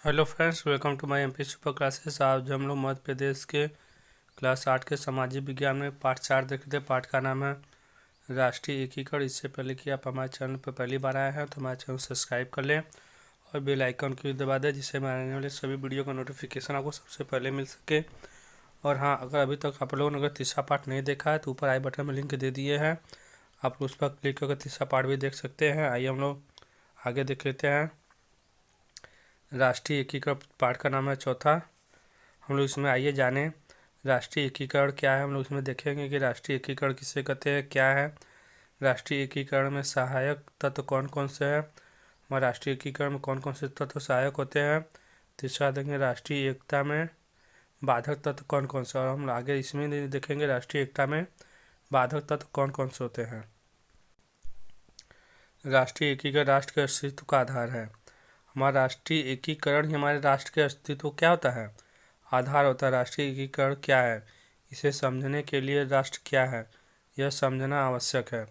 Hello friends, welcome to my MP super classes. आज हम लोग मध्य प्रदेश के क्लास 8 के सामाजिक विज्ञान में पाठ 4 देख रहे थे। पाठ का नाम है राष्ट्रीय एकीकरण। इससे पहले कि आप हमारे चैनल पर पहली बार आए हैं तो हमारे चैनल सब्सक्राइब कर लें और बेल आइकन की दबा दें, जिससे हमारे आने वाले सभी वीडियो का नोटिफिकेशन आपको सबसे पहले मिल सके। और हाँ, अगर अभी तक आप लोगों ने अगर तीसरा पार्ट नहीं देखा है तो ऊपर आई बटन में लिंक दे दिए हैं, आप उस पर क्लिक करके तीसरा पार्ट भी देख सकते हैं। आइए हम लोग आगे देख लेते हैं। राष्ट्रीय एकीकरण पाठ का नाम है चौथा। हम लोग इसमें आइए जानें राष्ट्रीय एकीकरण क्या है। हम लोग इसमें देखेंगे कि राष्ट्रीय एकीकरण किसे कहते हैं, क्या है। राष्ट्रीय एकीकरण में सहायक तत्व कौन कौन से हैं, हमारे राष्ट्रीय एकीकरण में कौन कौन से तत्व सहायक होते हैं। तीसरा देखेंगे राष्ट्रीय एकता में बाधक तत्व कौन कौन से, और हम आगे इसमें देखेंगे राष्ट्रीय एकता में बाधक तत्व कौन कौन से होते हैं। राष्ट्रीय एकीकरण राष्ट्र के अस्तित्व का आधार है। हमारा राष्ट्रीय एकीकरण ही हमारे राष्ट्र के अस्तित्व क्या होता है, आधार होता है। राष्ट्रीय एकीकरण क्या है, इसे समझने के लिए राष्ट्र क्या है यह समझना आवश्यक है।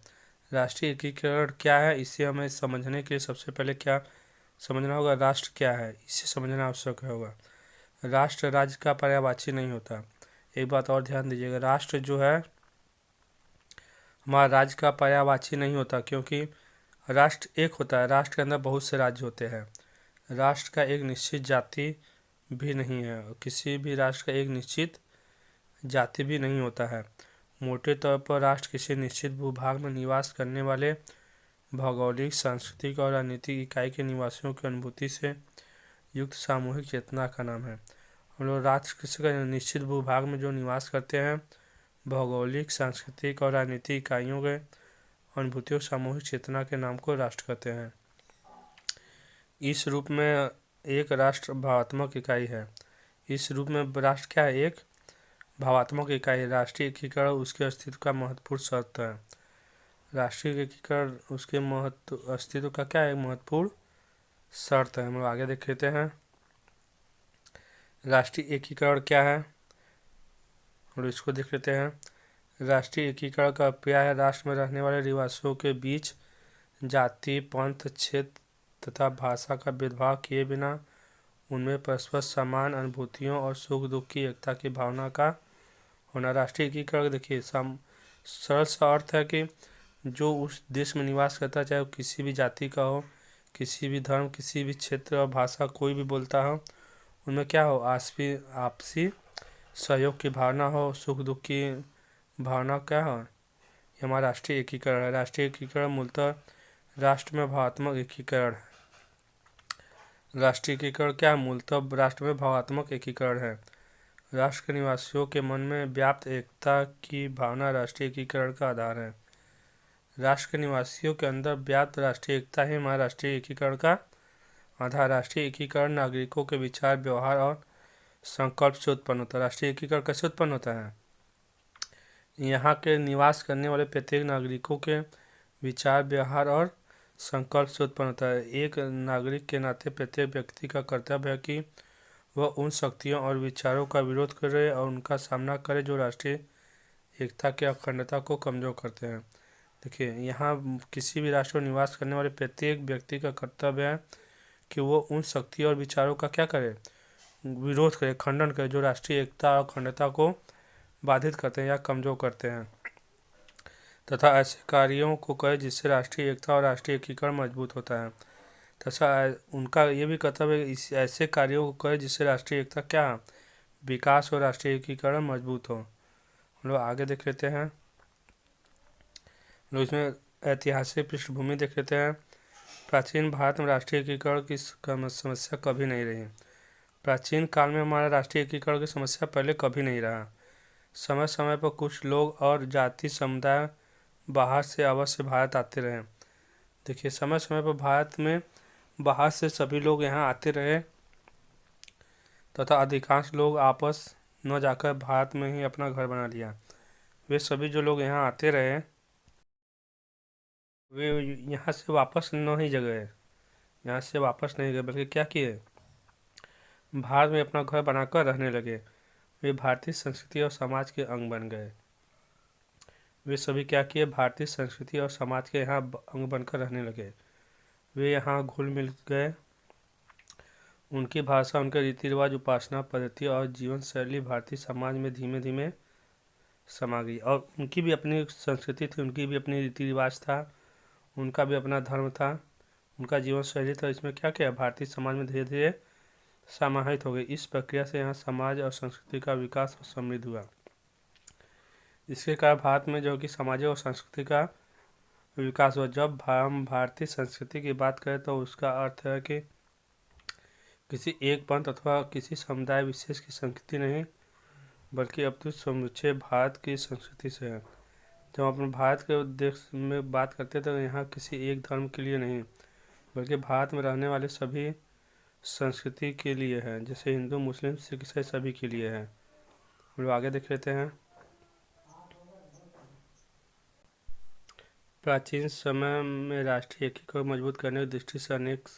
राष्ट्रीय एकीकरण क्या है, इसे हमें समझने के लिए सबसे पहले क्या समझना होगा, राष्ट्र क्या है इसे समझना आवश्यक होगा। राष्ट्र राज्य का पर्यायवाची नहीं होता। एक बात और ध्यान दीजिएगा, राष्ट्र जो है हमारा राज्य का पर्यायवाची नहीं होता, क्योंकि राष्ट्र एक होता है, राष्ट्र के अंदर बहुत से राज्य होते हैं। राष्ट्र का एक निश्चित जाति भी नहीं है, और किसी भी राष्ट्र का एक निश्चित जाति भी नहीं होता है। मोटे तौर पर राष्ट्र किसी निश्चित भूभाग में निवास करने वाले भौगोलिक, सांस्कृतिक और राजनीतिक इकाई के निवासियों की अनुभूति से युक्त सामूहिक चेतना का नाम है। हम लोग राष्ट्र किसी का निश्चित भूभाग में जो निवास करते हैं, भौगोलिक, सांस्कृतिक और राजनीतिक इकाइयों के अनुभूतियों सामूहिक चेतना के नाम को राष्ट्र कहते हैं। इस रूप में एक राष्ट्र भावात्मक इकाई है। इस रूप में राष्ट्र क्या है, एक भावात्मक इकाई है। राष्ट्रीय एकीकरण उसके अस्तित्व का महत्वपूर्ण शर्त है। राष्ट्रीय एकीकरण उसके अस्तित्व का क्या है, महत्वपूर्ण शर्त है। हम लोग आगे देख लेते हैं राष्ट्रीय एकीकरण क्या है, हम लोग इसको देख लेते हैं। राष्ट्रीय एकीकरण का क्या है, राष्ट्र में रहने वाले निवासियों के बीच जाति, पंथ, क्षेत्र तथा भाषा का भेदभाव किए बिना उनमें परस्पर समान अनुभूतियों और सुख दुख की एकता की भावना का होना। राष्ट्रीय एकीकरण देखिए सरल सा अर्थ है कि जो उस देश में निवास करता है, चाहे वो किसी भी जाति का हो, किसी भी धर्म, किसी भी क्षेत्र और भाषा कोई भी बोलता हो, उनमें क्या हो, आपसी सहयोग की भावना हो, सुख दुख की भावना क्या हो, ये हमारा राष्ट्रीय एकीकरण है। राष्ट्रीय एकीकरण मूलतः राष्ट्र में भावात्मक एकीकरण है। राष्ट्रीय एकीकरण क्या है, मूलतः राष्ट्र में भावात्मक एकीकरण है। राष्ट्र के निवासियों के मन में व्याप्त एकता की भावना राष्ट्रीय एकीकरण का आधार है। राष्ट्र के निवासियों के अंदर व्याप्त राष्ट्रीय एकता ही हमारा राष्ट्रीय एकीकरण का आधार। राष्ट्रीय एकीकरण नागरिकों के विचार, व्यवहार और संकल्प से उत्पन्न होता है। राष्ट्रीय एकीकरण कैसे उत्पन्न होता है, यहाँ के निवास करने वाले प्रत्येक नागरिकों के विचार, व्यवहार और संकल्प से उत्पन्न होता है। एक नागरिक के नाते प्रत्येक व्यक्ति का कर्तव्य है कि वह उन शक्तियों और विचारों का विरोध करे और उनका सामना करे जो राष्ट्रीय एकता की अखंडता को कमजोर करते हैं। देखिए, यहाँ किसी भी राष्ट्र में निवास करने वाले प्रत्येक व्यक्ति का कर्तव्य है कि वो उन शक्तियों और विचारों का क्या करे, विरोध करे, खंडन करे, जो राष्ट्रीय एकता और अखंडता को बाधित करते हैं या कमजोर करते हैं, तथा ऐसे कार्यों को करे जिससे राष्ट्रीय एकता और राष्ट्रीय एकीकरण मजबूत होता है। तथा उनका ये भी कर्तव्य है इस ऐसे कार्यों को करे जिससे राष्ट्रीय एकता क्या, विकास और राष्ट्रीय एकीकरण मजबूत हो। हम लोग आगे देख लेते हैं, लोग इसमें ऐतिहासिक पृष्ठभूमि देख लेते हैं। प्राचीन भारत में राष्ट्रीय एकीकरण की समस्या कभी नहीं रही। प्राचीन काल में हमारा राष्ट्रीय एकीकरण की समस्या पहले कभी नहीं रहा। समय समय पर कुछ लोग और जाति समुदाय बाहर से अवश्य भारत आते रहे। देखिए, समय समय पर भारत में बाहर से सभी लोग यहाँ आते रहे, तथा अधिकांश लोग आपस न जाकर भारत में ही अपना घर बना लिया। वे सभी जो लोग यहाँ आते रहे, वे यहाँ से वापस नहीं गए, यहाँ से वापस नहीं गए, बल्कि क्या किए, भारत में अपना घर बनाकर रहने लगे। वे भारतीय संस्कृति और समाज के अंग बन गए। वे सभी क्या किए, भारतीय संस्कृति और समाज के यहाँ अंग बनकर रहने लगे। वे यहाँ घुल मिल गए उनकी भाषा, उनके रीति रिवाज, उपासना पद्धति और जीवन शैली भारतीय समाज में धीमे धीमे समा गई। और उनकी भी अपनी संस्कृति थी, उनकी भी अपनी रीति रिवाज था, उनका भी अपना धर्म था, उनका जीवन शैली था। इसमें क्या क्या भारतीय समाज में धीरे धीरे समाहित हो गई। इस प्रक्रिया से यहाँ समाज और संस्कृति का विकास और समृद्धि हुआ। इसके कारण भारत में जो कि सामाजिक और संस्कृति का विकास हुआ। जब हम भारतीय संस्कृति की बात करें तो उसका अर्थ है कि किसी एक पंथ अथवा किसी समुदाय विशेष की संस्कृति नहीं, बल्कि अब तो समूचे भारत की संस्कृति से है। जब अपने भारत के देश में बात करते हैं तो यहाँ किसी एक धर्म के लिए नहीं, बल्कि भारत में रहने वाले सभी संस्कृति के लिए है। जैसे हिंदू, मुस्लिम, सिख, ईसाई सभी के लिए है। हम लोग आगे देख लेते हैं। प्राचीन समय में राष्ट्रीय एकीकरण को मजबूत करने की दृष्टि से अनेक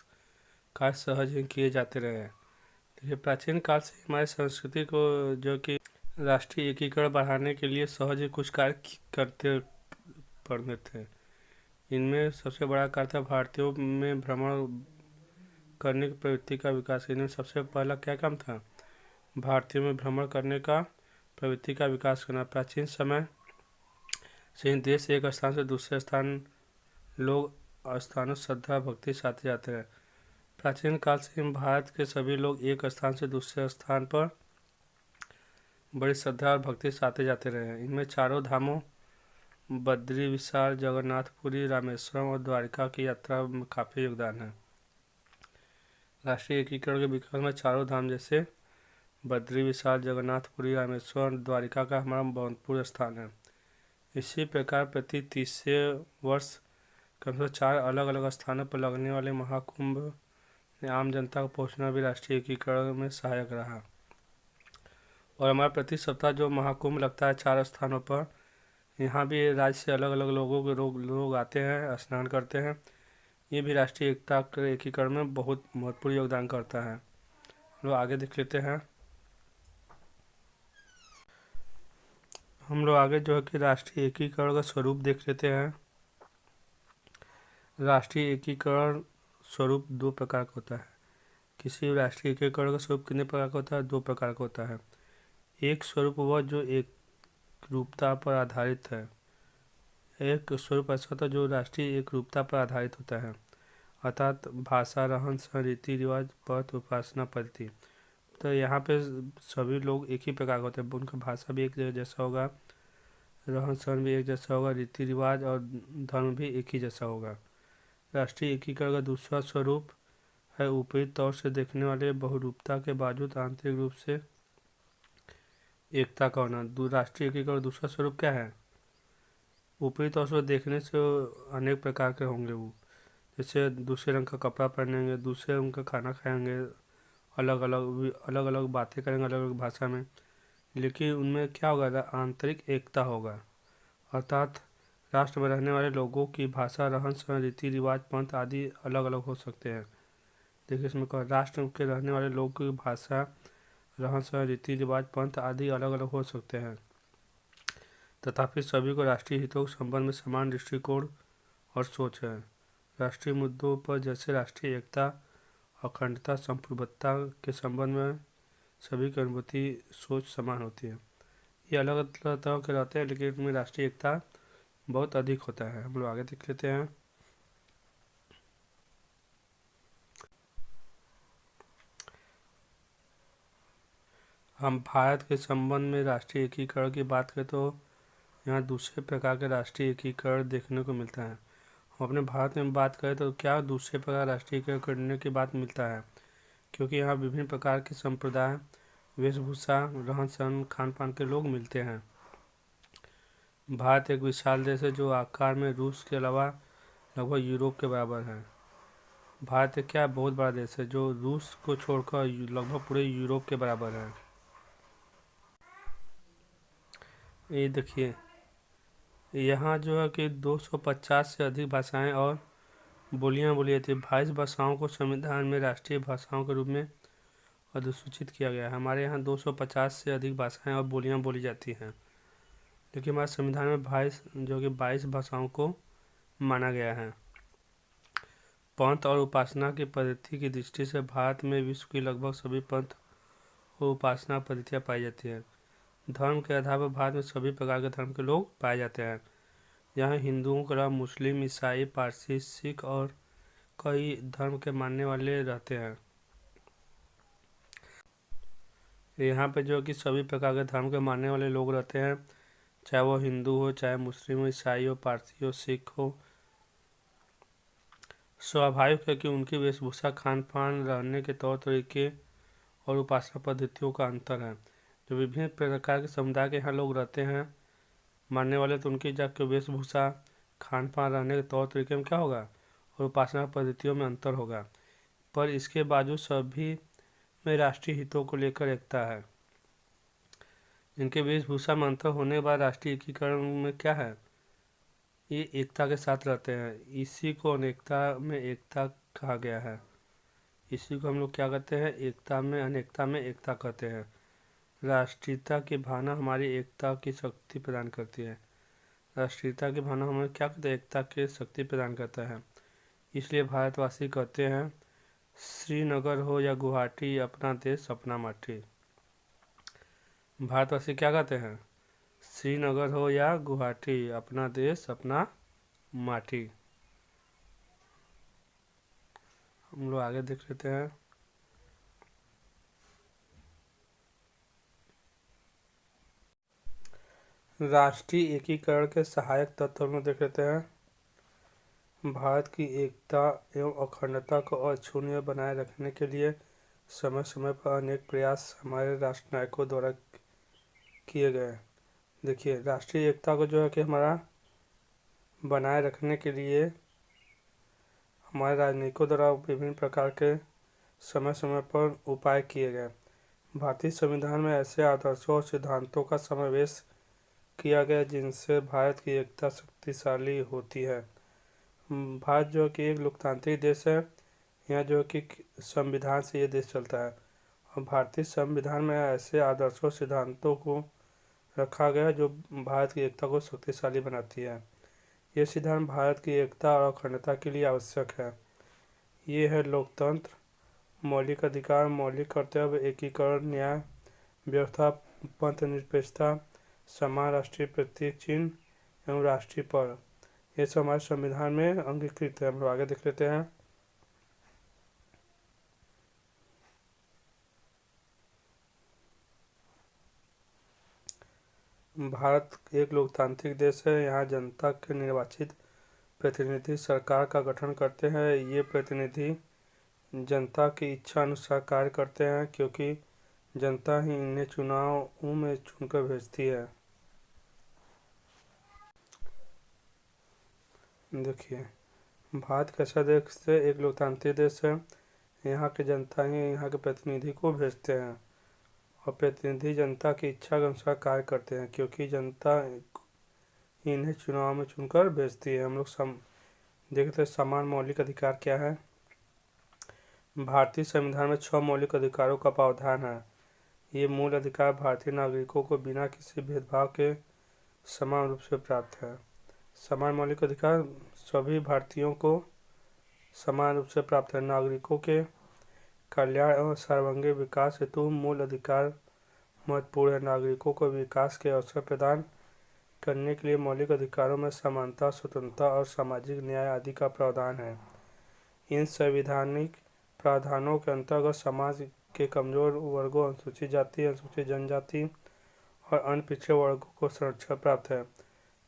कार्य सहज ही किए जाते रहे हैं। देखिए, प्राचीन काल से हमारी संस्कृति को जो कि राष्ट्रीय एकीकरण बढ़ाने के लिए सहज ही कुछ कार्य करते पड़ने थे। इनमें सबसे बड़ा कार्य था भारतीयों में भ्रमण करने की प्रवृत्ति का विकास। इनमें सबसे पहला क्या काम था? भारतीयों में भ्रमण करने का प्रवृत्ति का विकास करना। प्राचीन समय से ही देश एक स्थान से दूसरे स्थान लोग स्थानों श्रद्धा भक्ति साथ जाते हैं। प्राचीन काल से ही भारत के सभी लोग एक स्थान से दूसरे स्थान पर बड़ी श्रद्धा और भक्ति साथ जाते रहे हैं। इनमें चारों धामों बद्री, विशाल, जगन्नाथपुरी, रामेश्वरम और द्वारिका की यात्रा में काफ़ी योगदान है। राष्ट्रीय एकीकरण के विकास में चारों धाम जैसे बद्री, विशाल, जगन्नाथपुरी, रामेश्वरम, द्वारिका का हमारा महत्वपूर्ण स्थान है। इसी प्रकार प्रति 30 वर्ष कम से 4 अलग अलग स्थानों पर लगने वाले महाकुंभ में आम जनता को पहुंचना भी राष्ट्रीय एकीकरण में सहायक रहा। और हमारा प्रति सप्ताह जो महाकुंभ लगता है 4 स्थानों पर, यहाँ भी राज्य से अलग अलग लोग आते हैं, स्नान करते हैं। ये भी राष्ट्रीय एकता के एकीकरण में बहुत महत्वपूर्ण योगदान करता है। हम लोग आगे देख लेते हैं। हम लोग आगे जो है कि राष्ट्रीय एकीकरण का स्वरूप देख लेते हैं। राष्ट्रीय एकीकरण स्वरूप 2 प्रकार का होता है। किसी राष्ट्रीय एकीकरण का स्वरूप कितने प्रकार का होता है? 2 प्रकार का होता है। एक स्वरूप वह जो एक रूपता पर आधारित है। एक स्वरूप ऐसा होता है जो राष्ट्रीय एक रूपता पर आधारित होता है, अर्थात भाषा, रहन सहन, रीति रिवाज, पथ, उपासना पद्धति। तो यहाँ पे सभी लोग एक ही प्रकार के होते हैं। उनका भाषा भी एक जैसा होगा, रहन सहन भी एक जैसा होगा, रीति रिवाज और धर्म भी एक ही जैसा होगा। राष्ट्रीय एकीकरण का दूसरा स्वरूप है ऊपरी तौर से देखने वाले बहुरूपता के बावजूद आंतरिक रूप से एकता का होना। राष्ट्रीय एकीकरण दूसरा स्वरूप क्या है? ऊपरी तौर से देखने से अनेक प्रकार के होंगे वो, जैसे दूसरे रंग का कपड़ा पहनेंगे, दूसरे रंग का खाना खाएंगे, अलग अलग बातें करेंगे अलग अलग भाषा में, लेकिन उनमें क्या होगा? आंतरिक एकता होगा। अर्थात राष्ट्र में रहने वाले लोगों की भाषा, रहन सहन, रीति रिवाज, पंथ आदि अलग अलग हो सकते हैं। देखिए इसमें कहा राष्ट्र के रहने वाले लोगों की भाषा, रहन सहन, रीति रिवाज, पंथ आदि अलग अलग हो सकते हैं, तथापि सभी को राष्ट्रीय हितों के संबंध में समान दृष्टिकोण और सोच है। राष्ट्रीय मुद्दों पर जैसे राष्ट्रीय एकता, अखंडता, संप्रभुता के संबंध में सभी की अनुभूति, सोच समान होती है। ये अलग अलग तरह के रहते हैं, लेकिन इनमें राष्ट्रीय एकता बहुत अधिक होता है। हम लोग आगे देख लेते हैं। हम भारत के संबंध में राष्ट्रीय एकीकरण की बात करें तो यहाँ दूसरे प्रकार के राष्ट्रीय एकीकरण देखने को मिलता है। हम अपने भारत में बात करें तो क्या दूसरे प्रकार राष्ट्रीय एकीकरण करने की बात मिलता है, क्योंकि यहाँ विभिन्न प्रकार के संप्रदाय, वेशभूषा, रहन सहन, खान पान के लोग मिलते हैं। भारत एक विशाल देश है जो आकार में रूस के अलावा लगभग यूरोप के बराबर है। भारत एक क्या बहुत बड़ा देश है जो रूस को छोड़कर लगभग पूरे यूरोप के बराबर है। ये देखिए यहाँ जो है कि 250 से अधिक भाषाएं और बोलियां बोली जाती है। 22 भाषाओं को संविधान में राष्ट्रीय भाषाओं के रूप में अधिसूचित किया गया है। हमारे यहाँ 250 से अधिक भाषाएं और बोलियां बोली जाती हैं, लेकिन हमारे संविधान में 22 भाषाओं को माना गया है। पंथ और उपासना की पद्धति की दृष्टि से भारत में विश्व की लगभग सभी पंथ और उपासना पद्धतियाँ पाई जाती हैं। धर्म के आधार पर भारत में सभी प्रकार के धर्म के लोग पाए जाते हैं। यहाँ हिंदुओं के अलावा मुस्लिम, ईसाई, पारसी, सिख और कई धर्म के मानने वाले रहते हैं। यहाँ पे जो कि सभी प्रकार के धर्म के मानने वाले लोग रहते हैं, चाहे वो हिंदू हो, चाहे मुस्लिम हो, ईसाई हो, पारसी हो, सिख हो। स्वाभाविक है कि उनकी वेशभूषा, खान पान, रहने के तौर तरीके और उपासना पद्धतियों का अंतर है। जो विभिन्न प्रकार के समुदाय के यहाँ लोग रहते हैं मानने वाले, तो उनकी जाके वेशभूषा, खान पान, रहने के तौर तरीके में क्या होगा और उपासना पद्धतियों में अंतर होगा। पर इसके बावजूद सभी में राष्ट्रीय हितों को लेकर एकता है। इनके वेशभूषा में अंतर होने के बाद राष्ट्रीय एकीकरण में क्या है, ये एकता के साथ रहते हैं। इसी को अनेकता में एकता कहा गया है। इसी को हम लोग क्या कहते हैं, एकता में अनेकता में एकता कहते हैं। राष्ट्रीयता की भावना हमारी एकता की शक्ति प्रदान करती है। राष्ट्रीयता की भावना हमें क्या कहते हैं, एकता की शक्ति प्रदान करता है। इसलिए भारतवासी कहते हैं, श्रीनगर हो या गुवाहाटी, अपना देश अपना माटी। भारतवासी क्या कहते हैं, श्रीनगर हो या गुवाहाटी, अपना देश अपना माटी। हम लोग आगे देख लेते हैं। राष्ट्रीय एकीकरण के सहायक तत्व में देख लेते हैं। भारत की एकता एवं अखंडता को अक्षुण्ण बनाए रखने के लिए समय समय पर अनेक प्रयास हमारे राष्ट्र नायकों द्वारा किए गए। देखिए, राष्ट्रीय एकता को जो है कि हमारा बनाए रखने के लिए हमारे राजनयिकों द्वारा विभिन्न प्रकार के समय समय पर उपाय किए गए। भारतीय संविधान में ऐसे आदर्शों और सिद्धांतों का समावेश किया गया जिनसे भारत की एकता शक्तिशाली होती है। भारत जो कि एक लोकतांत्रिक देश है, यहाँ जो कि संविधान से ये देश चलता है, और भारतीय संविधान में ऐसे आदर्शों सिद्धांतों को रखा गया जो भारत की एकता को शक्तिशाली बनाती है। ये सिद्धांत भारत की एकता और अखंडता के लिए आवश्यक है। ये है लोकतंत्र, मौलिक अधिकार, मौलिक कर्तव्य, एकीकरण, न्याय व्यवस्था, पंथ निरपेक्षता, समान राष्ट्रीय प्रतीक चिन्ह एवं राष्ट्रीय पर्व। ये सब हमारे संविधान में अंगीकृत है। हम लोग आगे देख लेते हैं। भारत एक लोकतांत्रिक देश है। यहाँ जनता के निर्वाचित प्रतिनिधि सरकार का गठन करते हैं। ये प्रतिनिधि जनता की इच्छा अनुसार कार्य करते हैं, क्योंकि जनता ही इन्हें चुनावों में चुनकर भेजती है। देखिए, भारत कैसा देश है, एक लोकतांत्रिक देश है। यहाँ की जनता ही यहाँ के प्रतिनिधि को भेजते हैं, और प्रतिनिधि जनता की इच्छा के अनुसार कार्य करते हैं, क्योंकि जनता इन्हें चुनाव में चुनकर भेजती है। हम लोग देखते हैं समान मौलिक अधिकार क्या है। भारतीय संविधान में 6 मौलिक अधिकारों का प्रावधान है। ये मूल अधिकार भारतीय नागरिकों को बिना किसी भेदभाव के समान रूप से प्राप्त है। समान मौलिक अधिकार सभी भारतीयों को समान रूप से प्राप्त है। नागरिकों के कल्याण एवं सर्वांगीण विकास हेतु मूल अधिकार महत्वपूर्ण है। नागरिकों को विकास के अवसर प्रदान करने के लिए मौलिक अधिकारों में समानता, स्वतंत्रता और सामाजिक न्याय आदि का प्रावधान है। इन संवैधानिक प्रावधानों के अंतर्गत समाज के कमजोर वर्गों, अनुसूचित जाति, अनुसूचित जनजाति और अन्य पिछड़े वर्गों को संरक्षण प्राप्त है।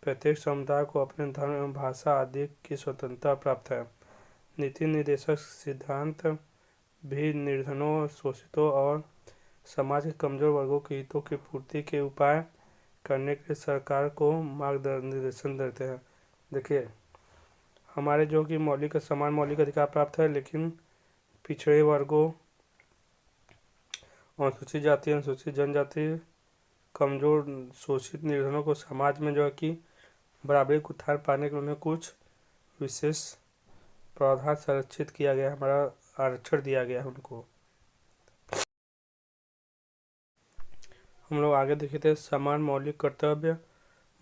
प्रत्येक समुदाय को अपने धर्म एवं भाषा आदि की स्वतंत्रता प्राप्त है। नीति निर्देशक सिद्धांत भी निर्धनों, शोषितों और समाज के कमजोर वर्गों के हितों की पूर्ति के उपाय करने के लिए सरकार को मार्गदर्शन देते हैं। देखिए, हमारे जो कि समान मौलिक अधिकार प्राप्त है, लेकिन पिछड़े वर्गों, अनुसूचित जाति, अनुसूचित जनजाति, कमजोर, शोषित, निर्धनों को समाज में जो है कि बराबरी को उत्थान पाने के लिए उन्हें कुछ विशेष प्रावधान संरक्षित किया गया, हमारा आरक्षण दिया गया है उनको। हम लोग आगे देखते हैं समान मौलिक कर्तव्य।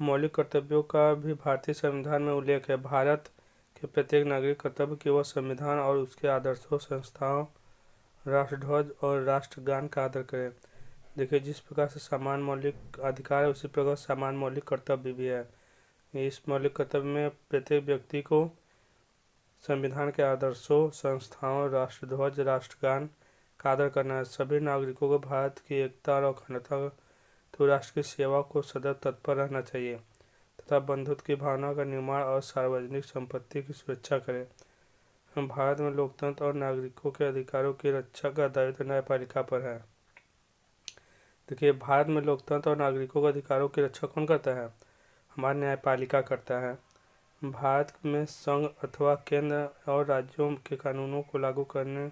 मौलिक कर्तव्यों का भी भारतीय संविधान में उल्लेख है। भारत कि प्रत्येक नागरिक कर्तव्य कि वह संविधान और उसके आदर्शों, संस्थाओं, राष्ट्रध्वज और राष्ट्रगान का आदर करे। देखिए, जिस प्रकार से समान मौलिक अधिकार है उसी प्रकार समान मौलिक कर्तव्य भी है। इस मौलिक कर्तव्य में प्रत्येक व्यक्ति को संविधान के आदर्शों, संस्थाओं, राष्ट्रध्वज, राष्ट्रगान का आदर करना है। सभी नागरिकों को भारत की एकता और अखंडता तो राष्ट्र की सेवा को सदैव तत्पर रहना चाहिए तथा बंधुत्व की भावना का निर्माण और सार्वजनिक संपत्ति की सुरक्षा करें। भारत में लोकतंत्र और नागरिकों के अधिकारों की रक्षा का दायित्व न्यायपालिका पर है। देखिए, भारत में लोकतंत्र और नागरिकों के अधिकारों की रक्षा कौन करता है? हमारा न्यायपालिका करता है। भारत में संघ अथवा केंद्र और राज्यों के कानूनों को लागू करने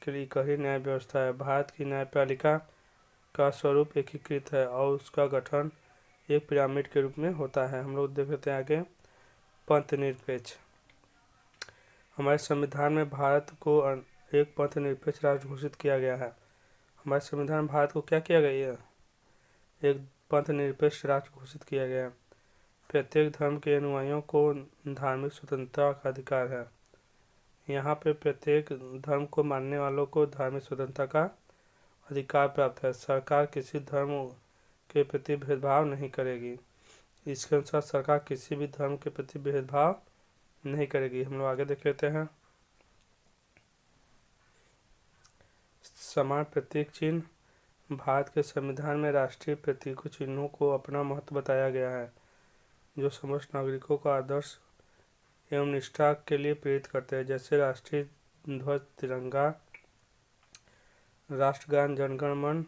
के लिए कड़ी न्याय व्यवस्था है। भारत की न्यायपालिका का स्वरूप एकीकृत है और उसका गठन एक पिरामिड के रूप में होता है। हम लोग देख लेते हैं आगे। पंथ निरपेक्ष। हमारे संविधान में भारत को एक पंथ निरपेक्ष राष्ट्र घोषित किया गया है। हमारे संविधान में भारत को क्या किया गया है? एक पंथ निरपेक्ष राष्ट्र घोषित किया गया है। प्रत्येक धर्म के अनुयायियों को धार्मिक स्वतंत्रता का अधिकार है। यहाँ पे प्रत्येक धर्म को मानने वालों को धार्मिक स्वतंत्रता का अधिकार प्राप्त है। सरकार किसी धर्म के प्रति भेदभाव नहीं करेगी। इसके अनुसार सरकार किसी भी धर्म के प्रति भेदभाव नहीं करेगी। हम लोग आगे देख लेते हैं। समान प्रतीक चिन्ह। भारत के संविधान में राष्ट्रीय प्रतीकों चिन्हों को अपना महत्व बताया गया है, जो समस्त नागरिकों को आदर्श एवं निष्ठा के लिए प्रेरित करते हैं। जैसे राष्ट्रीय ध्वज तिरंगा, राष्ट्रगान जनगण मन,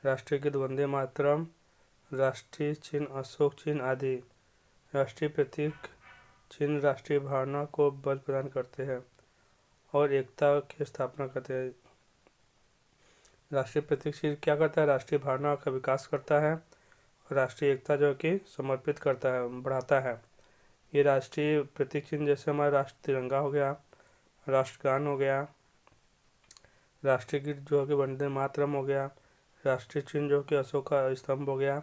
राष्ट्रीय गीत वंदे मातरम, राष्ट्रीय चिन्ह अशोक चिन्ह आदि। राष्ट्रीय प्रतीक चिन्ह राष्ट्रीय भावना को बल प्रदान करते हैं और एकता की स्थापना करते हैं। राष्ट्रीय प्रतीक चिन्ह क्या करता है? राष्ट्रीय भावना का विकास करता है और राष्ट्रीय एकता जो कि समर्पित करता है, बढ़ाता है। ये राष्ट्रीय प्रतीक चिन्ह जैसे हमारा राष्ट्र तिरंगा हो गया, राष्ट्रगान हो गया, राष्ट्रीय गीत जो कि वंदे मातरम हो गया, राष्ट्रीय चिन्ह जो कि अशोक का स्तंभ हो गया,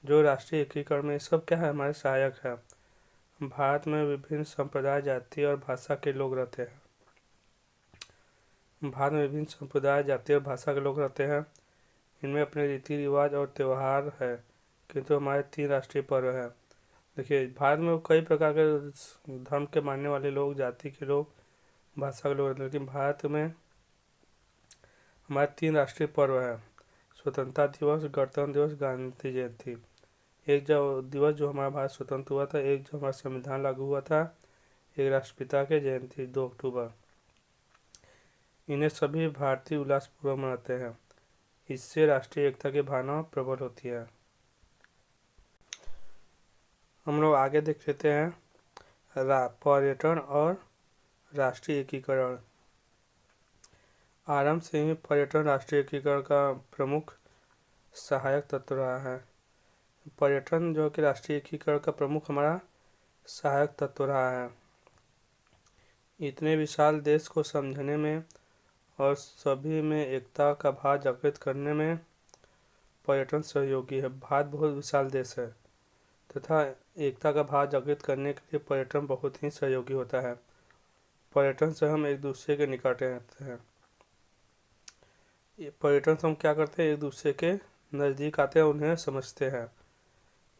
जो राष्ट्रीय एकीकरण में सब क्या है? हमारे सहायक है। भारत में विभिन्न संप्रदाय, जाति और भाषा के लोग रहते हैं। भारत में विभिन्न संप्रदाय, जाति और भाषा के लोग रहते हैं। इनमें अपने रीति रिवाज और त्यौहार है, किंतु हमारे 3 राष्ट्रीय पर्व है। देखिए, भारत में कई प्रकार के धर्म के मानने वाले लोग, जाति के लोग, भाषा के लोग रहते हैं, लेकिन भारत में हमारे 3 राष्ट्रीय पर्व है। स्वतंत्रता दिवस, गणतंत्र दिवस, गांधी जयंती। एक जो दिवस जो हमारा भारत स्वतंत्र हुआ था, एक जो हमारा संविधान लागू हुआ था, एक राष्ट्रपिता के जयंती 2 अक्टूबर। इन्हें सभी भारतीय उल्लासपूर्वक मनाते हैं। इससे राष्ट्रीय एकता की भावना प्रबल होती है। हम लोग आगे देख लेते हैं पर्यटन और राष्ट्रीय एकीकरण। आरंभ से ही पर्यटन राष्ट्रीय एकीकरण का प्रमुख सहायक तत्व रहा है। पर्यटन जो कि राष्ट्रीय एकीकरण का प्रमुख हमारा सहायक तत्व रहा है। इतने विशाल देश को समझने में और सभी में एकता का भाव जागृत करने में पर्यटन सहयोगी है। भारत बहुत विशाल देश है तथा एकता का भाव जागृत करने के लिए पर्यटन बहुत ही सहयोगी होता है। पर्यटन से हम एक दूसरे के निकट रहते हैं। पर्यटन से हम क्या करते हैं? एक दूसरे के नज़दीक आते हैं, उन्हें समझते हैं,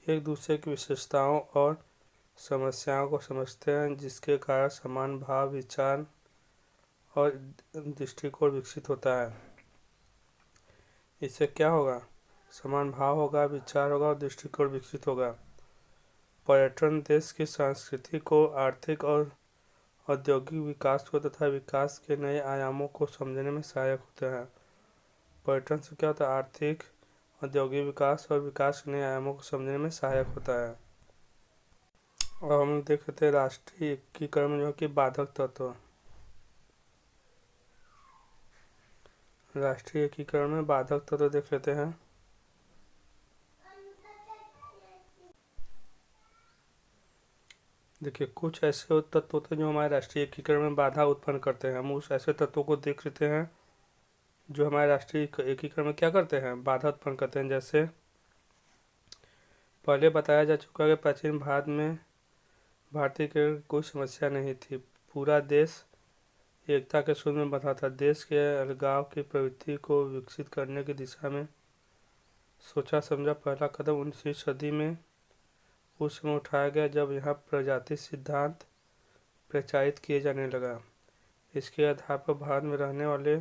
एक दूसरे की विशेषताओं और समस्याओं को समझते हैं, जिसके कारण समान भाव, विचार और दृष्टिकोण विकसित होता है। इससे क्या होगा? समान भाव होगा, विचार होगा और दृष्टिकोण विकसित होगा। पर्यटन देश की संस्कृति को, आर्थिक और औद्योगिक विकास को तथा विकास के नए आयामों को समझने में सहायक होता है। पर्यटन से क्या होता है? आर्थिक, औद्योगिक विकास और विकास के नए आयामों को समझने में सहायक होता है। और हम देख लेते हैं राष्ट्रीय एकीकरण में जो कि बाधक तत्व। राष्ट्रीय एकीकरण में बाधक तत्व देख लेते हैं। देखिए, कुछ ऐसे तत्व होते हैं जो हमारे राष्ट्रीय एकीकरण में बाधा उत्पन्न करते हैं। हम उस ऐसे तत्वों को देख लेते हैं जो हमारे राष्ट्रीय एकीकरण में क्या करते हैं? बाधा उत्पन्न करते हैं। जैसे पहले बताया जा चुका है कि प्राचीन भारत में भारतीय की कोई समस्या नहीं थी। पूरा देश एकता के सूत्र में बंधा था। देश के अलगाव की प्रवृत्ति को विकसित करने की दिशा में सोचा समझा पहला कदम 19वीं सदी में उस समय उठाया गया जब यहाँ प्रजाति सिद्धांत प्रचारित किए जाने लगा। इसके आधार पर भारत में रहने वाले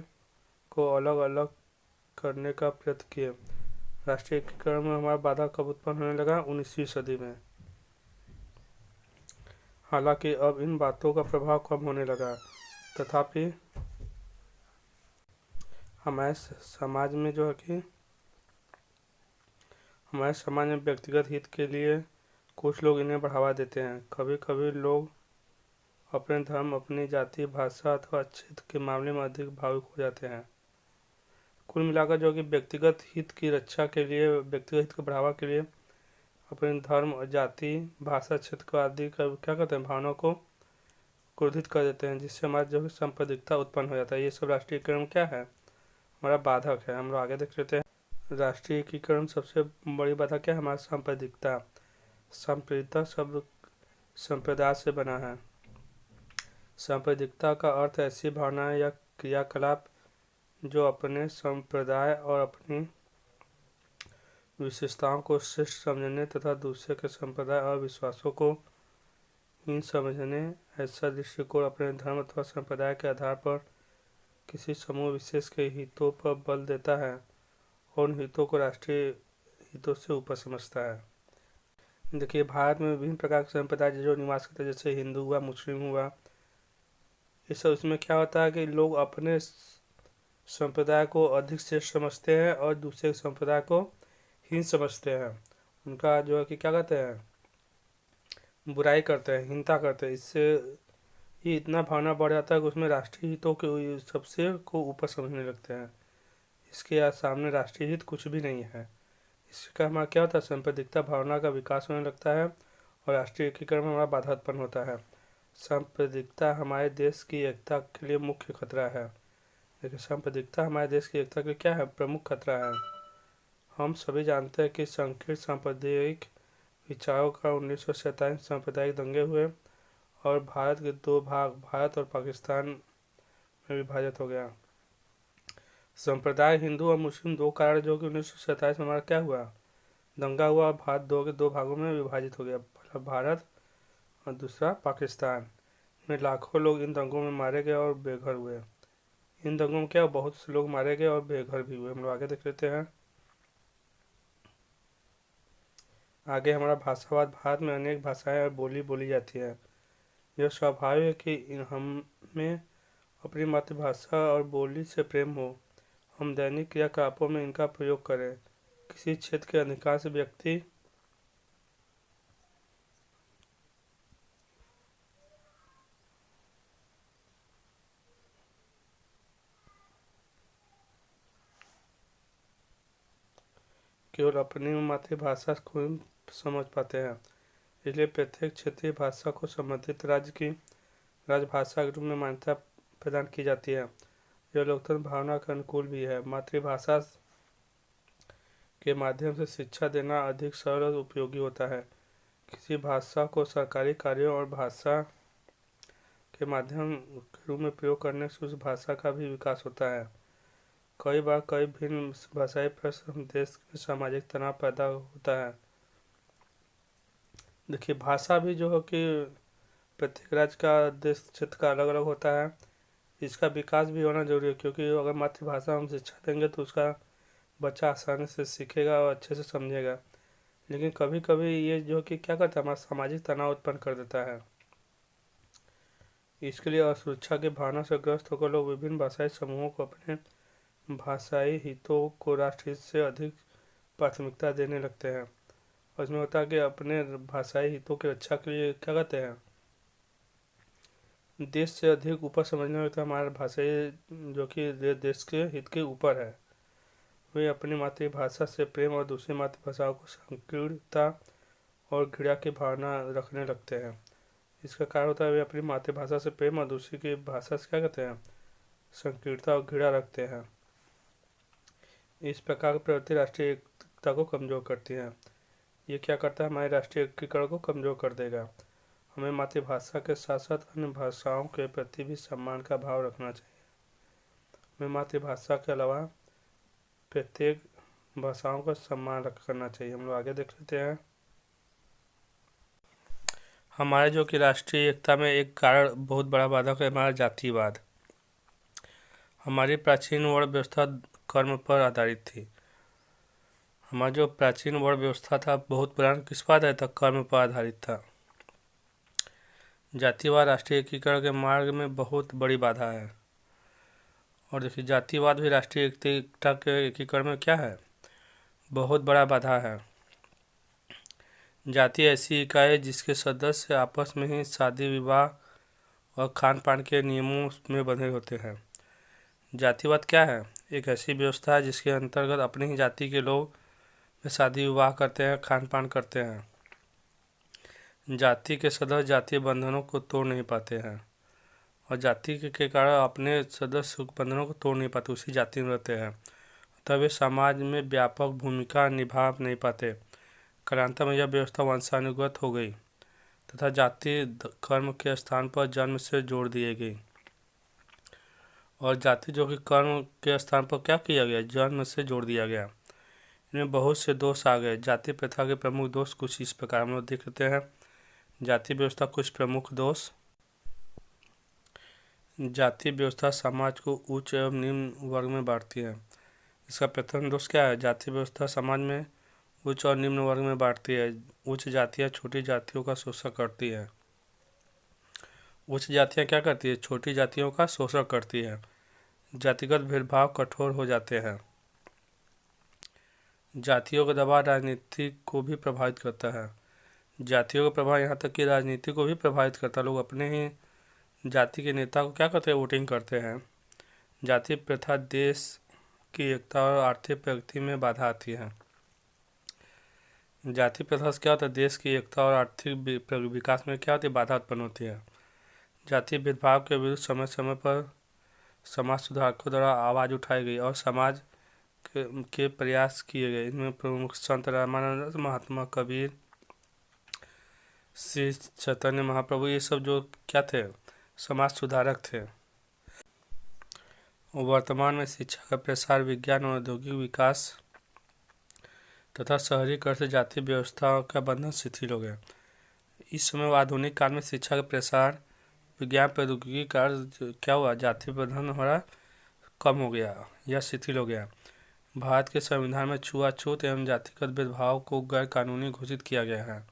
को अलग अलग करने का प्रयत्न किए। राष्ट्रीय एकीकरण में हमारा बाधा कब उत्पन्न होने लगा? 19वीं सदी में। हालांकि अब इन बातों का प्रभाव कम होने लगा, तथापि हमारे समाज में व्यक्तिगत हित के लिए कुछ लोग इन्हें बढ़ावा देते हैं। कभी कभी लोग अपने धर्म, अपनी जाति, भाषा अथवा क्षेत्र के मामले में अधिक भावुक हो जाते हैं। कुल मिलाकर व्यक्तिगत हित की रक्षा के लिए, व्यक्तिगत हित को बढ़ावा के लिए अपने धर्म, जाति, भाषा, क्षेत्र को आदि का क्या करते हैं, भावनाओं को क्रोधित कर देते हैं, जिससे हमारा सांप्रदायिकता उत्पन्न हो जाता है। ये सब राष्ट्रीयकरण क्या है? हमारा बाधक है। हम लोग आगे देख लेते हैं। राष्ट्रीय एकीकरण सबसे बड़ी बाधा क्या है? हमारा सांप्रदायिकता। सांप्रदायिकता शब्द संप्रदाय से बना है। सांप्रदायिकता का अर्थ ऐसी भावनाएं या क्रियाकलाप जो अपने संप्रदाय और अपनी विशेषताओं को श्रेष्ठ समझने तथा दूसरे के संप्रदाय और विश्वासों को हीन समझने, ऐसा दृष्टिकोण अपने धर्म अथवा संप्रदाय के आधार पर किसी समूह विशेष के हितों पर बल देता है और उन हितों को राष्ट्रीय हितों से ऊपर समझता है। देखिए, भारत में विभिन्न प्रकार के संप्रदाय जो निवास करते हैं, जैसे हिंदू हुआ, मुस्लिम हुआ, ये सब इसमें क्या होता है कि लोग अपने संप्रदाय को अधिक श्रेष्ठ समझते हैं और दूसरे संप्रदाय को हीन समझते हैं। उनका कि क्या कहते हैं, बुराई करते हैं, हीनता करते हैं। इससे ये इतना भावना बढ़ जाता है कि उसमें राष्ट्रीय हितों के सबसे को ऊपर समझने लगते हैं। इसके सामने राष्ट्रीय हित कुछ भी नहीं है। इसका हमारा क्या होता है, सांप्रदायिकता भावना का विकास होने लगता है और राष्ट्रीय एकीकरण में हमारा बाधा उत्पन्न होता है। सांप्रदायिकता हमारे देश की एकता के लिए मुख्य खतरा है। देखिए, सांप्रदायिकता हमारे देश की एकता के लिए क्या है, प्रमुख खतरा है। हम सभी जानते हैं कि संकीर्ण सांप्रदायिक विचारों का 1947 में सांप्रदायिक दंगे हुए और भारत के दो भाग, भारत और पाकिस्तान में विभाजित हो गया। संप्रदाय हिंदू और मुस्लिम दो कारण कि 1947 में हमारा क्या हुआ, दंगा हुआ और भारत दो भागों में विभाजित हो गया। पहला भारत और दूसरा पाकिस्तान में। लाखों लोग इन दंगों में मारे गए और बेघर हुए। इन दंगों में क्या, बहुत से लोग मारे गए और बेघर भी हुए। हम लोग आगे देख लेते हैं। आगे हमारा भाषावाद। भारत में अनेक भाषाएं और बोली बोली जाती है। यह स्वाभाविक है कि हमें अपनी मातृभाषा और बोली से प्रेम हो। हम दैनिक क्रियाकलापों में इनका प्रयोग करें। किसी क्षेत्र के अधिकांश व्यक्ति केवल अपनी मातृभाषा को समझ पाते हैं। इसलिए प्रत्येक क्षेत्रीय भाषा को संबंधित राज्य की राजभाषा के रूप में मान्यता प्रदान की जाती है। यह लोकतंत्र भावना के अनुकूल भी है। मातृभाषा के माध्यम से शिक्षा देना अधिक सरल और उपयोगी होता है। किसी भाषा को सरकारी कार्यों और भाषा के माध्यम के रूप में प्रयोग करने से उस भाषा का भी विकास होता है। कई बार कई भिन्न भाषाई प्रश्न देश में सामाजिक तनाव पैदा होता है। देखिए, भाषा भी कि प्रत्येक राज्य का, देश क्षेत्र का अलग अलग होता है। इसका विकास भी होना जरूरी है, क्योंकि अगर मातृभाषा हम शिक्षा देंगे तो उसका बच्चा आसानी से सीखेगा और अच्छे से समझेगा। लेकिन कभी कभी ये कि क्या करता है, हमारा सामाजिक तनाव उत्पन्न कर देता है। इसके लिए असुरक्षा की भावना से ग्रस्त होकर लोग विभिन्न भाषाई समूहों को अपने भाषाई हितों को राष्ट्र हित से अधिक प्राथमिकता देने लगते हैं। और इसमें होता है कि अपने भाषाई हितों की रक्षा के लिए क्या कहते हैं, देश से अधिक ऊपर समझने लगता है। हमारा भाषाई कि देश के हित के ऊपर है। वे अपनी मातृभाषा से प्रेम और दूसरी मातृभाषाओं को संकीर्णता और घृणा की भावना रखने लगते हैं। इसका कारण होता है वे अपनी मातृभाषा से प्रेम और दूसरी की भाषा से क्या कहते हैं, संकीर्णता और घृणा रखते हैं। इस प्रकार की प्रवृत्ति राष्ट्रीय एकता को कमजोर करती है। ये क्या करता है, हमारे राष्ट्रीय एकीकरण को कमजोर कर देगा। हमें मातृभाषा के साथ साथ अन्य भाषाओं के प्रति भी सम्मान का भाव रखना चाहिए। हमें मातृभाषा के अलावा प्रत्येक भाषाओं का सम्मान करना चाहिए। हम लोग आगे देख लेते हैं। हमारे जो कि राष्ट्रीय एकता में एक कारण बहुत बड़ा बाधक है हमारा जातिवाद। हमारी प्राचीन वर्ण व्यवस्था कर्म पर आधारित थी। हमारा जो प्राचीन वर्ण व्यवस्था था बहुत पुराना किस पर आधारित था? कर्म पर आधारित था। जातिवाद राष्ट्रीय एकीकरण के मार्ग में बहुत बड़ी बाधा है। और देखिए जातिवाद भी राष्ट्रीय एकता के एकीकरण में क्या है? बहुत बड़ा बाधा है। जाति ऐसी इकाई है जिसके सदस्य आपस में ही शादी विवाह और खान पान के नियमों में बंधे होते हैं। जातिवाद क्या है? एक ऐसी व्यवस्था है जिसके अंतर्गत अपनी ही जाति के लोग शादी विवाह करते हैं, खान पान करते हैं। जाति के सदस्य जातीय बंधनों को तोड़ नहीं पाते हैं और जाति के कारण अपने सदस्य बंधनों को तोड़ नहीं पाते, उसी जाति में रहते हैं, तब वे समाज में व्यापक भूमिका निभा नहीं पाते। कालांतर में यह व्यवस्था वंशानुगत हो गई तथा जाति कर्म के स्थान पर जन्म से जोड़ दी गई। और जाति जो कि कर्म के स्थान पर क्या किया गया? जन्म से जोड़ दिया गया। इनमें बहुत से दोष आ गए। जाति प्रथा के प्रमुख दोष कुछ इस प्रकार हम लोग देख लेते हैं। जाति व्यवस्था कुछ प्रमुख दोष। जाति व्यवस्था समाज को उच्च एवं निम्न वर्ग में बांटती है। इसका प्रथम दोष क्या है? जाति व्यवस्था समाज में उच्च और निम्न वर्ग में बांटती है। उच्च जातियाँ छोटी जातियों का शोषण करती है। उच्च जातियाँ क्या करती है? छोटी जातियों का शोषण करती है। जातिगत भेदभाव कठोर हो जाते हैं। जातियों का दबाव राजनीति को भी प्रभावित करता है। जातियों का प्रभाव यहाँ तक कि राजनीति को भी प्रभावित करता है। लोग अपने ही जाति के नेता को क्या करते हैं? वोटिंग करते हैं। जाति प्रथा देश की एकता और आर्थिक प्रगति में बाधा आती है। जाति प्रथा से क्या होता है? देश की एकता और आर्थिक विकास में क्या होती है? बाधा उत्पन्न होती है। जाति भेदभाव के विरुद्ध समय समय पर समाज सुधारकों द्वारा आवाज़ उठाई गई और समाज के प्रयास किए गए। इनमें प्रमुख संत रामानंद, महात्मा कबीर, श्री चैतन्य महाप्रभु, ये सब जो क्या थे? समाज सुधारक थे। वर्तमान में शिक्षा का प्रसार, विज्ञान और औद्योगिक विकास तथा शहरीकरण से जाति व्यवस्था का बंधन शिथिल हो गया। इस समय आधुनिक काल में शिक्षा का प्रसार, विज्ञान प्रौद्योगिकी कार्य क्या हुआ? जाति बंधन हमारा कम हो गया या शिथिल हो गया। भारत के संविधान में छुआछूत एवं जातिगत भेदभाव को गैर कानूनी घोषित किया गया है।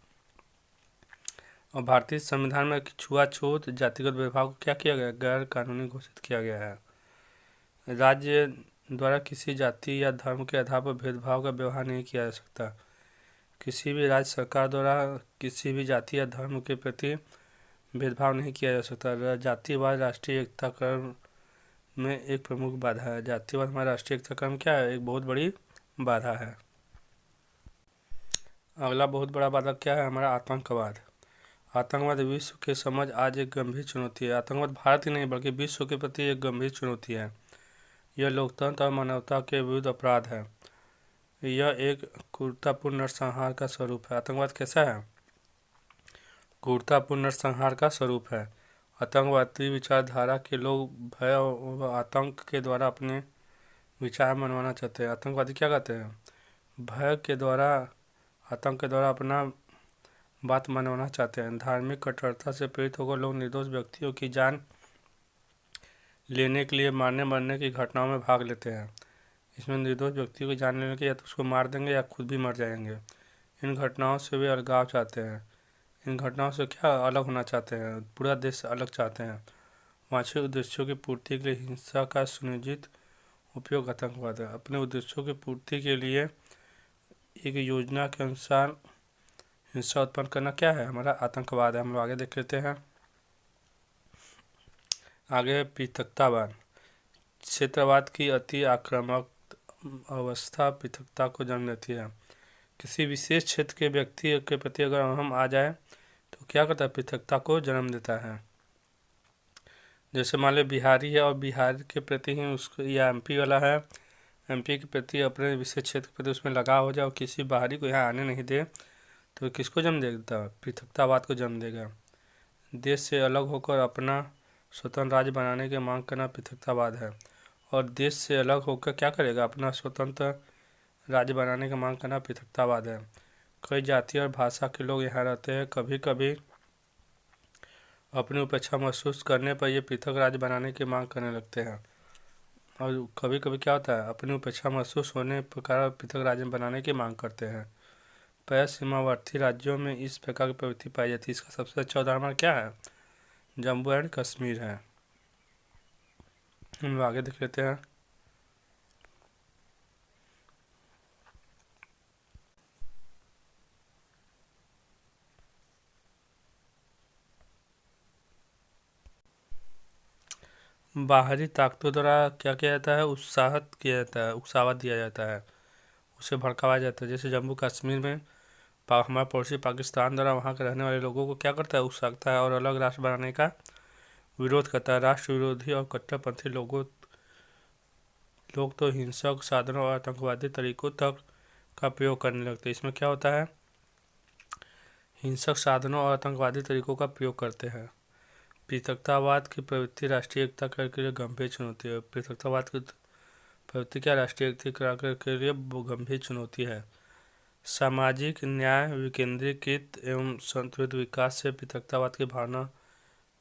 और भारतीय संविधान में छुआछूत जातिगत भेदभाव को क्या किया गया? गैर कानूनी घोषित किया गया है। राज्य द्वारा किसी जाति या धर्म के आधार पर भेदभाव का व्यवहार नहीं किया जा सकता। किसी भी राज्य सरकार द्वारा किसी भी जाति या धर्म के प्रति भेदभाव नहीं किया जा सकता। जातिवाद राष्ट्रीय एकता कर्म में एक प्रमुख बाधा है। जातिवाद हमारा राष्ट्रीय एकता कर्म क्या है? एक बहुत बड़ी बाधा है। अगला बहुत बड़ा बाधा क्या है? हमारा आतंकवाद। आतंकवाद विश्व के समझ आज एक गंभीर चुनौती है। आतंकवाद भारत ही नहीं बल्कि विश्व के प्रति एक गंभीर चुनौती है। यह लोकतंत्र और मानवता के विरुद्ध अपराध है। यह एक क्रूरतापूर्ण नरसंहार का स्वरूप है। आतंकवाद कैसा है? क्रूरतापूर्ण नरसंहार का स्वरूप है। आतंकवादी विचारधारा के लोग भय और आतंक के द्वारा अपने विचार मनवाना चाहते हैं। आतंकवादी क्या कहते हैं? भय के द्वारा, आतंक के द्वारा अपना बात मनवाना चाहते हैं। धार्मिक कट्टरता से प्रेरित होकर लोग निर्दोष व्यक्तियों की जान लेने के लिए मारने मरने की घटनाओं में भाग लेते हैं। इसमें निर्दोष व्यक्तियों की जान लेने के या तो उसको मार देंगे या खुद भी मर जाएंगे। इन घटनाओं से वे अलगाव चाहते हैं। इन घटनाओं से क्या अलग होना चाहते हैं? पूरा देश से अलग चाहते हैं। वांछित उद्देश्यों की पूर्ति के लिए हिंसा का सुनियोजित उपयोग आतंकवाद है। अपने उद्देश्यों की पूर्ति के लिए एक योजना के अनुसार हिंसा उत्पन्न करना क्या है? हमारा आतंकवाद है। हम लोग आगे देख लेते हैं। आगे पृथकतावाद। क्षेत्रवाद की अति आक्रामक अवस्था पृथकता को जन्म देती है। किसी विशेष क्षेत्र के व्यक्ति के प्रति अगर हम आ जाए तो क्या करता है? पृथकता को जन्म देता है। जैसे मान लो बिहारी है और बिहार के प्रति ही उसको, या एमपी वाला है, एमपी के प्रति अपने विशेष क्षेत्र के प्रति उसमें लगाव हो जाए और किसी बाहरी को यहाँ आने नहीं दे तो किसको जन्म देता है? पृथकतावाद को जन्म देगा। देश से अलग होकर अपना स्वतंत्र राज्य बनाने की मांग करना पृथकतावाद है। और देश से अलग होकर क्या करेगा, अपना स्वतंत्र राज्य बनाने की मांग करना पृथकतावाद है। कई जाति और भाषा के लोग यहाँ रहते हैं, कभी कभी अपनी उपेक्षा महसूस करने पर ये पृथक राज्य बनाने की मांग करने लगते हैं। और कभी कभी क्या होता है, अपनी उपेक्षा महसूस होने पर कारण पृथक राज्य बनाने की मांग करते हैं। प्रायः सीमावर्ती राज्यों में इस प्रकार की प्रवृत्ति पाई जाती है। इसका सबसे अच्छा उदाहरण क्या है, जम्मू एंड कश्मीर है। हम लोग आगे देख लेते हैं। बाहरी ताकतों द्वारा क्या किया जाता है, उत्साहित किया जाता है, उकसावा दिया जाता है, उसे भड़काया जाता है। जैसे जम्मू कश्मीर में हमारा पड़ोसी पाकिस्तान द्वारा वहाँ के रहने वाले लोगों को क्या करता है, उकसाता है और अलग राष्ट्र बनाने का विरोध करता है। राष्ट्र विरोधी और कट्टरपंथी लोग तो हिंसक साधनों और आतंकवादी तरीकों तक का प्रयोग करने लगते हैं। इसमें क्या होता है, हिंसक साधनों और आतंकवादी तरीकों का प्रयोग करते हैं। पृथकतावाद की प्रवृत्ति राष्ट्रीय एकता के लिए गंभीर चुनौती है। पृथकतावाद की प्रवृत्ति क्या राष्ट्रीय एकता के लिए गंभीर चुनौती है। सामाजिक न्याय, विकेंद्रीकृत एवं संतुलित विकास से पृथकतावाद की भावना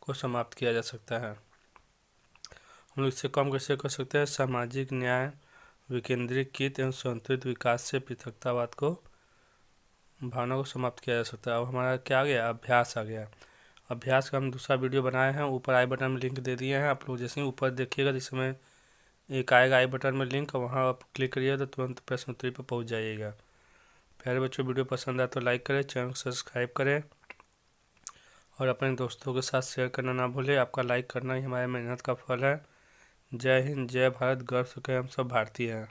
को समाप्त किया जा सकता है। हम लोग इससे कम कैसे कर सकते हैं, सामाजिक न्याय, विकेंद्रीकृत एवं संतुलित विकास से पृथकतावाद को भावना को समाप्त किया जा सकता है। अब हमारा क्या आ गया, अभ्यास आ गया। अभ्यास का हम दूसरा वीडियो बनाए हैं, ऊपर आई बटन में लिंक दे दिए हैं। आप लोग जैसे ही ऊपर देखिएगा जिसमें एक आएगा आई बटन में लिंक, वहाँ आप क्लिक करिएगा तो तुरंत प्रश्न उत्तरी पर पहुँच जाइएगा। प्यारे बच्चों, वीडियो पसंद आए तो लाइक करें, चैनल को सब्सक्राइब करें और अपने दोस्तों के साथ शेयर करना ना भूलें। आपका लाइक करना ही हमारे मेहनत का फल है। जय हिंद, जय भारत, गर्व से कहें हम सब भारतीय हैं।